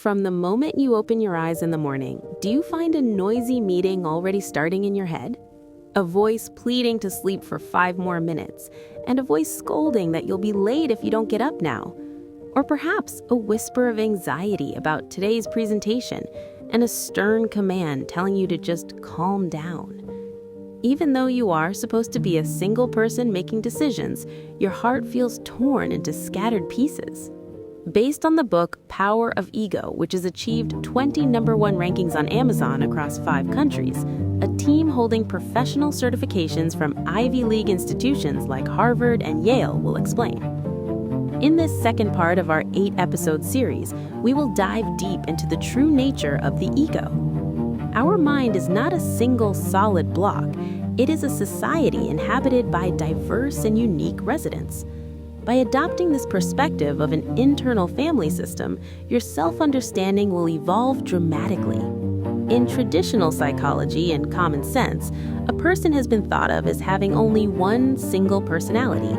From the moment you open your eyes in the morning, do you find a noisy meeting already starting in your head? A voice pleading to sleep for 5 more minutes, and a voice scolding that you'll be late if you don't get up now. Or perhaps a whisper of anxiety about today's presentation, and a stern command telling you to just calm down. Even though you are supposed to be a single person making decisions, your heart feels torn into scattered pieces. Based on the book Power of Ego, which has achieved 20 #1 rankings on Amazon across 5 countries, a team holding professional certifications from Ivy League institutions like Harvard and Yale will explain. In this second part of our 8-episode series, we will dive deep into the true nature of the ego. Our mind is not a single solid block. It is a society inhabited by diverse and unique residents. By adopting this perspective of an internal family system, your self-understanding will evolve dramatically. In traditional psychology and common sense, a person has been thought of as having only one single personality.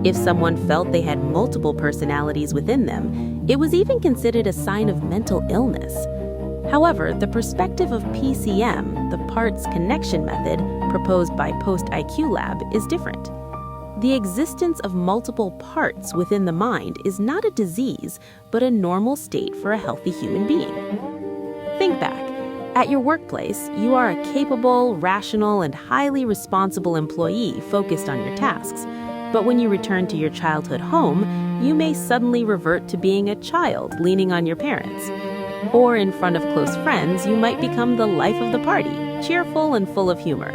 If someone felt they had multiple personalities within them, it was even considered a sign of mental illness. However, the perspective of PCM, the parts connection method proposed by Post IQ Lab, is different. The existence of multiple parts within the mind is not a disease, but a normal state for a healthy human being. Think back. At your workplace, you are a capable, rational, and highly responsible employee focused on your tasks. But when you return to your childhood home, you may suddenly revert to being a child leaning on your parents. Or in front of close friends, you might become the life of the party, cheerful and full of humor.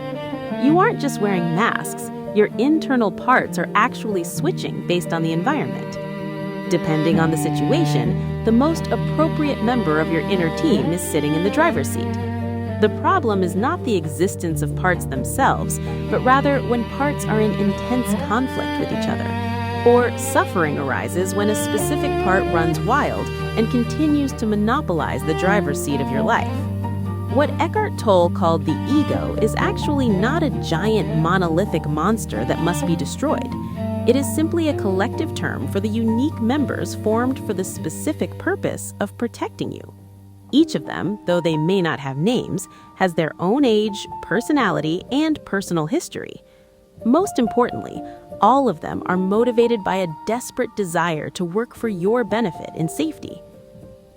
You aren't just wearing masks. Your internal parts are actually switching based on the environment. Depending on the situation, the most appropriate member of your inner team is sitting in the driver's seat. The problem is not the existence of parts themselves, but rather when parts are in intense conflict with each other. Or suffering arises when a specific part runs wild and continues to monopolize the driver's seat of your life. What Eckhart Tolle called the ego is actually not a giant monolithic monster that must be destroyed. It is simply a collective term for the unique members formed for the specific purpose of protecting you. Each of them, though they may not have names, has their own age, personality, and personal history. Most importantly, all of them are motivated by a desperate desire to work for your benefit and safety.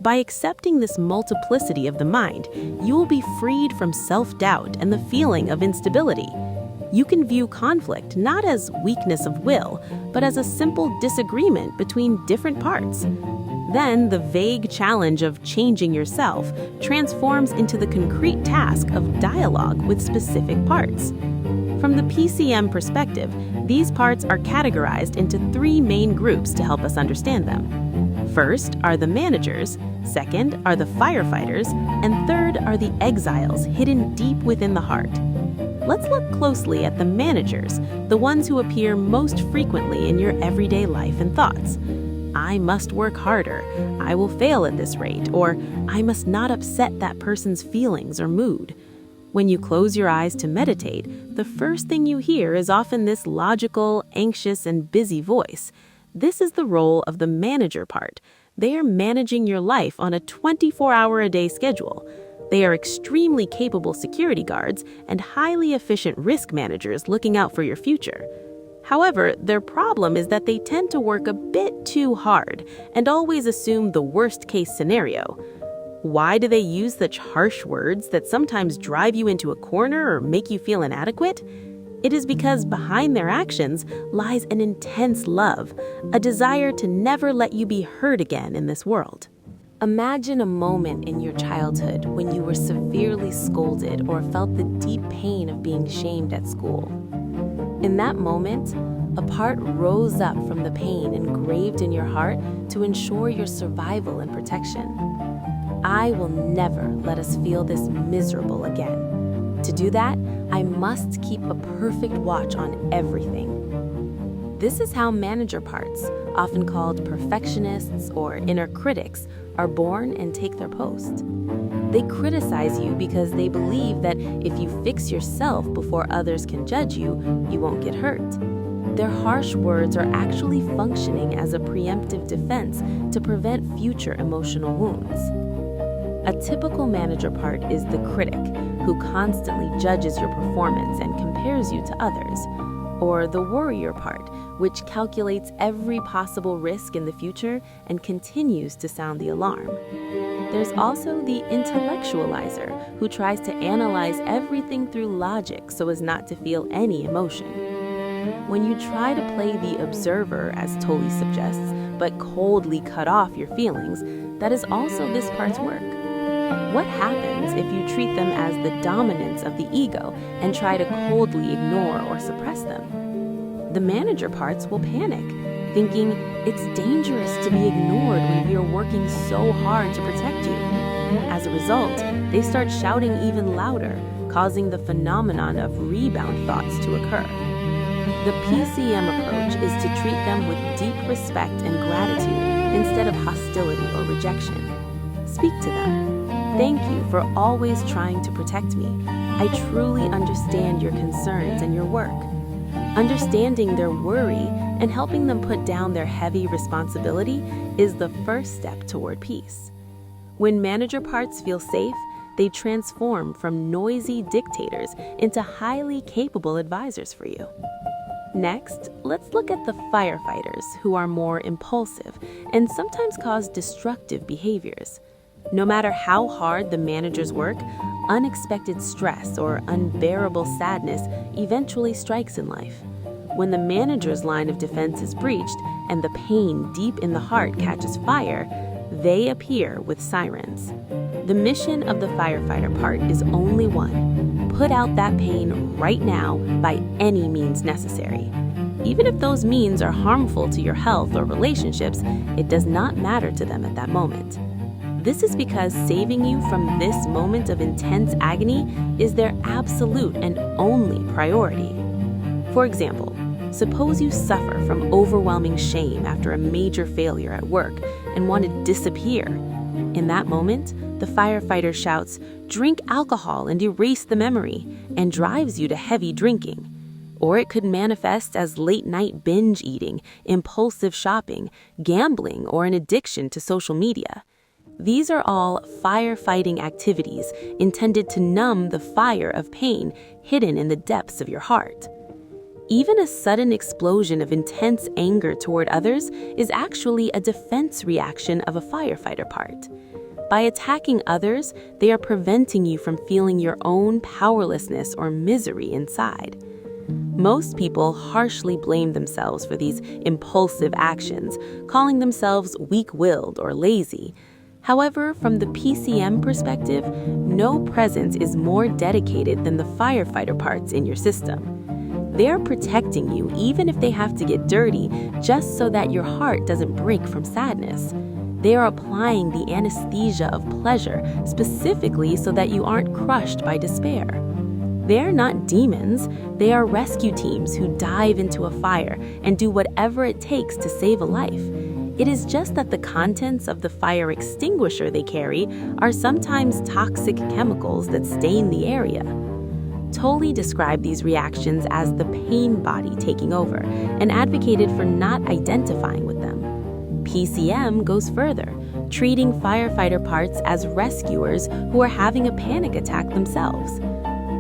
By accepting this multiplicity of the mind, you will be freed from self-doubt and the feeling of instability. You can view conflict not as weakness of will, but as a simple disagreement between different parts. Then the vague challenge of changing yourself transforms into the concrete task of dialogue with specific parts. From the PCM perspective, these parts are categorized into 3 main groups to help us understand them. First are the managers, second are the firefighters, and third are the exiles hidden deep within the heart. Let's look closely at the managers, the ones who appear most frequently in your everyday life and thoughts. I must work harder, I will fail at this rate, or I must not upset that person's feelings or mood. When you close your eyes to meditate, the first thing you hear is often this logical, anxious, and busy voice. This is the role of the manager part. They are managing your life on a 24-hour-a-day schedule. They are extremely capable security guards and highly efficient risk managers looking out for your future. However, their problem is that they tend to work a bit too hard and always assume the worst-case scenario. Why do they use such harsh words that sometimes drive you into a corner or make you feel inadequate? It is because behind their actions lies an intense love, a desire to never let you be hurt again in this world. Imagine a moment in your childhood when you were severely scolded or felt the deep pain of being shamed at school. In that moment, a part rose up from the pain engraved in your heart to ensure your survival and protection. I will never let us feel this miserable again. To do that, I must keep a perfect watch on everything. This is how manager parts, often called perfectionists or inner critics, are born and take their post. They criticize you because they believe that if you fix yourself before others can judge you, you won't get hurt. Their harsh words are actually functioning as a preemptive defense to prevent future emotional wounds. A typical manager part is the critic, who constantly judges your performance and compares you to others, or the worrier part, which calculates every possible risk in the future and continues to sound the alarm. There's also the intellectualizer, who tries to analyze everything through logic so as not to feel any emotion. When you try to play the observer, as Tolle suggests, but coldly cut off your feelings, that is also this part's work. What happens if you treat them as the dominance of the ego and try to coldly ignore or suppress them? The manager parts will panic, thinking it's dangerous to be ignored when we are working so hard to protect you. As a result, they start shouting even louder, causing the phenomenon of rebound thoughts to occur. The PCM approach is to treat them with deep respect and gratitude instead of hostility or rejection. Speak to them. Thank you for always trying to protect me. I truly understand your concerns and your work. Understanding their worry and helping them put down their heavy responsibility is the first step toward peace. When manager parts feel safe, they transform from noisy dictators into highly capable advisors for you. Next, let's look at the firefighters, who are more impulsive and sometimes cause destructive behaviors. No matter how hard the managers work, unexpected stress or unbearable sadness eventually strikes in life. When the manager's line of defense is breached and the pain deep in the heart catches fire, they appear with sirens. The mission of the firefighter part is only one: put out that pain right now by any means necessary. Even if those means are harmful to your health or relationships, it does not matter to them at that moment. This is because saving you from this moment of intense agony is their absolute and only priority. For example, suppose you suffer from overwhelming shame after a major failure at work and want to disappear. In that moment, the firefighter shouts, "Drink alcohol and erase the memory," and drives you to heavy drinking. Or it could manifest as late-night binge eating, impulsive shopping, gambling, or an addiction to social media. These are all firefighting activities intended to numb the fire of pain hidden in the depths of your heart. Even a sudden explosion of intense anger toward others is actually a defense reaction of a firefighter part. By attacking others, they are preventing you from feeling your own powerlessness or misery inside. Most people harshly blame themselves for these impulsive actions, calling themselves weak-willed or lazy. However, from the PCM perspective, no presence is more dedicated than the firefighter parts in your system. They're protecting you even if they have to get dirty, just so that your heart doesn't break from sadness. They are applying the anesthesia of pleasure specifically so that you aren't crushed by despair. They're not demons, they are rescue teams who dive into a fire and do whatever it takes to save a life. It is just that the contents of the fire extinguisher they carry are sometimes toxic chemicals that stain the area. Tolle described these reactions as the pain body taking over and advocated for not identifying with them. PCM goes further, treating firefighter parts as rescuers who are having a panic attack themselves.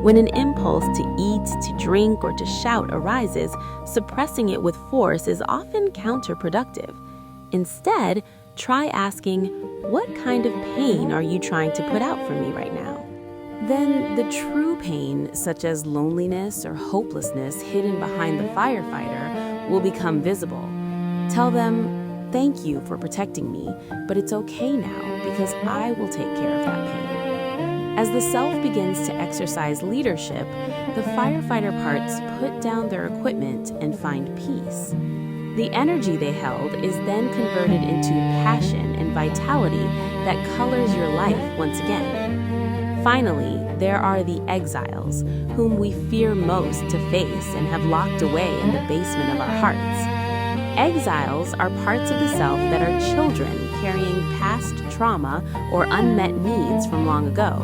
When an impulse to eat, to drink, or to shout arises, suppressing it with force is often counterproductive. Instead, try asking, "What kind of pain are you trying to put out for me right now?" Then the true pain, such as loneliness or hopelessness hidden behind the firefighter, will become visible. Tell them, "Thank you for protecting me, but it's okay now because I will take care of that pain." As the self begins to exercise leadership, the firefighter parts put down their equipment and find peace. The energy they held is then converted into passion and vitality that colors your life once again. Finally, there are the exiles, whom we fear most to face and have locked away in the basement of our hearts. Exiles are parts of the self that are children carrying past trauma or unmet needs from long ago.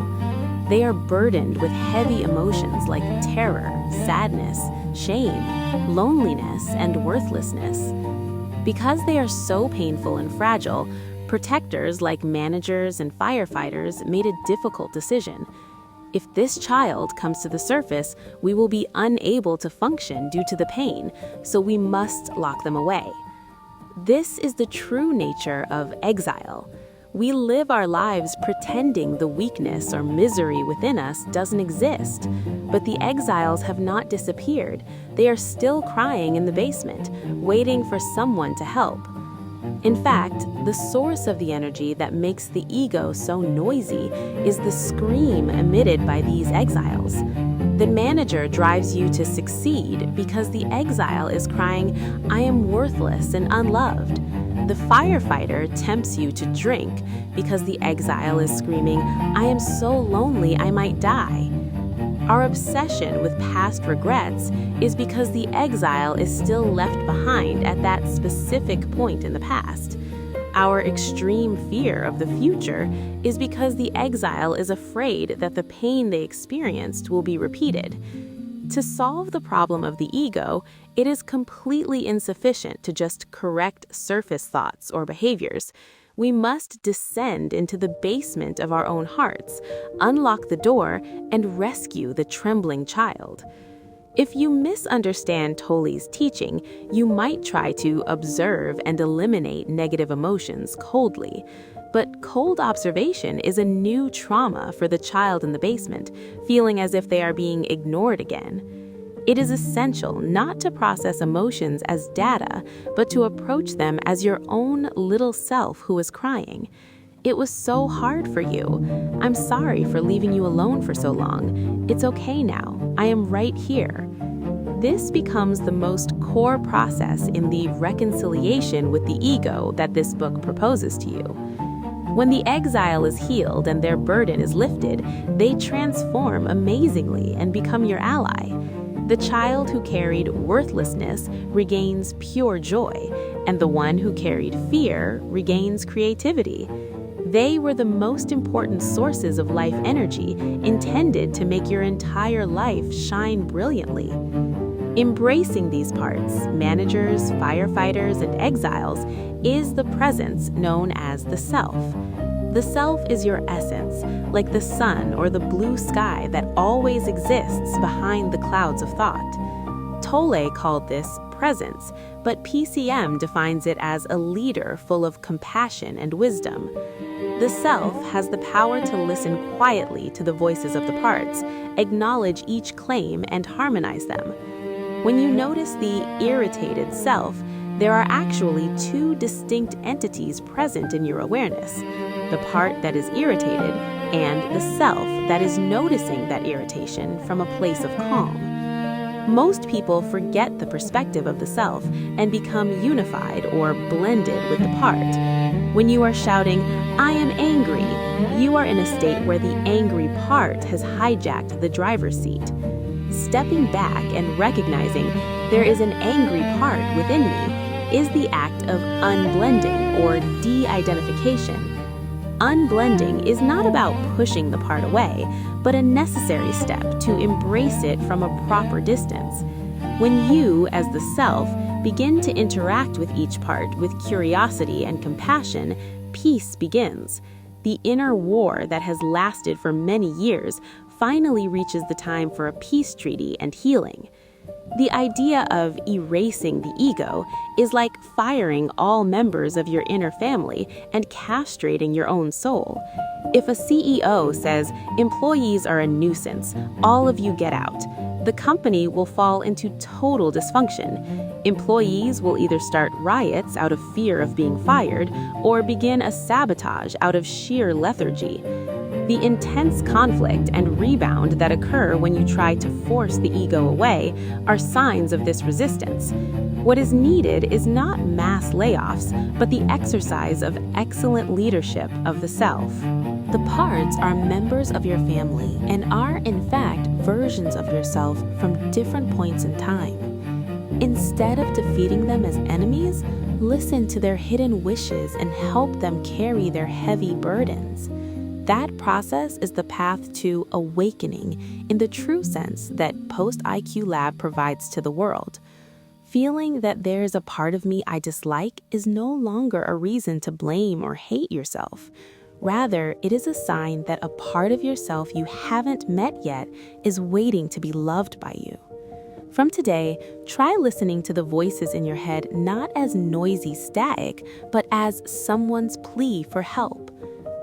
They are burdened with heavy emotions like terror, sadness, shame, loneliness, and worthlessness. Because they are so painful and fragile, Protectors like managers and firefighters made a difficult decision. If this child comes to the surface, we will be unable to function due to the pain, so we must lock them away. This is the true nature of exile. We live our lives pretending the weakness or misery within us doesn't exist. But the exiles have not disappeared. They are still crying in the basement, waiting for someone to help. In fact, the source of the energy that makes the ego so noisy is the scream emitted by these exiles. The manager drives you to succeed because the exile is crying, "I am worthless and unloved." The firefighter tempts you to drink because the exile is screaming, "I am so lonely I might die." Our obsession with past regrets is because the exile is still left behind at that specific point in the past. Our extreme fear of the future is because the exile is afraid that the pain they experienced will be repeated. To solve the problem of the ego, it is completely insufficient to just correct surface thoughts or behaviors. We must descend into the basement of our own hearts, unlock the door, and rescue the trembling child. If you misunderstand Tolle's teaching, you might try to observe and eliminate negative emotions coldly. But cold observation is a new trauma for the child in the basement, feeling as if they are being ignored again. It is essential not to process emotions as data, but to approach them as your own little self who is crying. "It was so hard for you. I'm sorry for leaving you alone for so long. It's okay now. I am right here." This becomes the most core process in the reconciliation with the ego that this book proposes to you. When the exile is healed and their burden is lifted, they transform amazingly and become your ally. The child who carried worthlessness regains pure joy, and the one who carried fear regains creativity. They were the most important sources of life energy intended to make your entire life shine brilliantly. Embracing these parts, managers, firefighters, and exiles, is the presence known as the self. The self is your essence, like the sun or the blue sky that always exists behind the clouds of thought. Tolle called this presence, but PCM defines it as a leader full of compassion and wisdom. The self has the power to listen quietly to the voices of the parts, acknowledge each claim, and harmonize them. When you notice the irritated self, there are actually two distinct entities present in your awareness: the part that is irritated and the self that is noticing that irritation from a place of calm. Most people forget the perspective of the self and become unified or blended with the part. When you are shouting, "I am angry," you are in a state where the angry part has hijacked the driver's seat. Stepping back and recognizing there is an angry part within me is the act of unblending or de-identification. Unblending is not about pushing the part away, but a necessary step to embrace it from a proper distance. When you, as the self, begin to interact with each part with curiosity and compassion, peace begins. The inner war that has lasted for many years finally reaches the time for a peace treaty and healing. The idea of erasing the ego is like firing all members of your inner family and castrating your own soul. If a CEO says, "Employees are a nuisance, all of you get out," the company will fall into total dysfunction. Employees will either start riots out of fear of being fired or begin a sabotage out of sheer lethargy. The intense conflict and rebound that occur when you try to force the ego away are signs of this resistance. What is needed is not mass layoffs, but the exercise of excellent leadership of the self. The parts are members of your family and are, in fact, versions of yourself from different points in time. Instead of defeating them as enemies, listen to their hidden wishes and help them carry their heavy burdens. That process is the path to awakening in the true sense that Post IQ Lab provides to the world. Feeling that there is a part of me I dislike is no longer a reason to blame or hate yourself. Rather, it is a sign that a part of yourself you haven't met yet is waiting to be loved by you. From today, try listening to the voices in your head not as noisy static, but as someone's plea for help.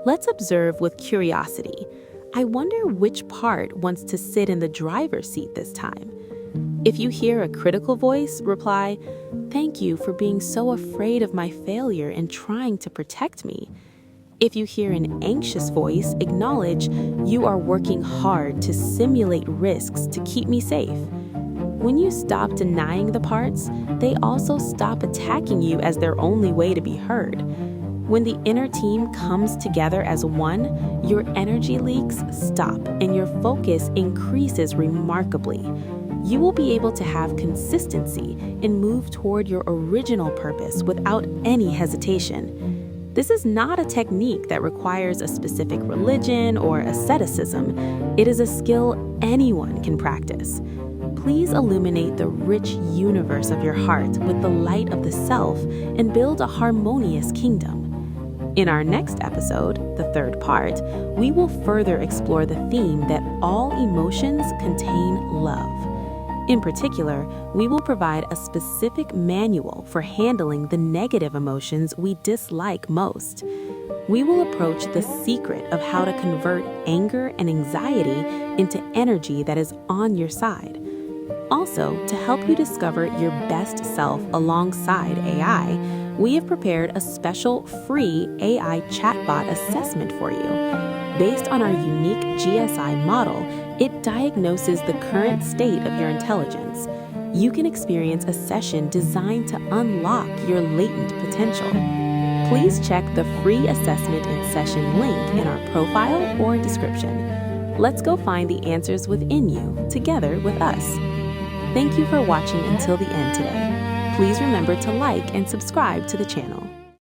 Let's observe with curiosity. I wonder which part wants to sit in the driver's seat this time. If you hear a critical voice, reply, "Thank you for being so afraid of my failure and trying to protect me." If you hear an anxious voice, acknowledge, "You are working hard to simulate risks to keep me safe." When you stop denying the parts, they also stop attacking you as their only way to be heard. When the inner team comes together as one, your energy leaks stop and your focus increases remarkably. You will be able to have consistency and move toward your original purpose without any hesitation. This is not a technique that requires a specific religion or asceticism. It is a skill anyone can practice. Please illuminate the rich universe of your heart with the light of the self and build a harmonious kingdom. In our next episode, the third part, we will further explore the theme that all emotions contain love. In particular, we will provide a specific manual for handling the negative emotions we dislike most. We will approach the secret of how to convert anger and anxiety into energy that is on your side. Also, to help you discover your best self alongside AI, we have prepared a special free AI chatbot assessment for you. Based on our unique GSI model, it diagnoses the current state of your intelligence. You can experience a session designed to unlock your latent potential. Please check the free assessment and session link in our profile or description. Let's go find the answers within you together with us. Thank you for watching until the end today. Please remember to like and subscribe to the channel.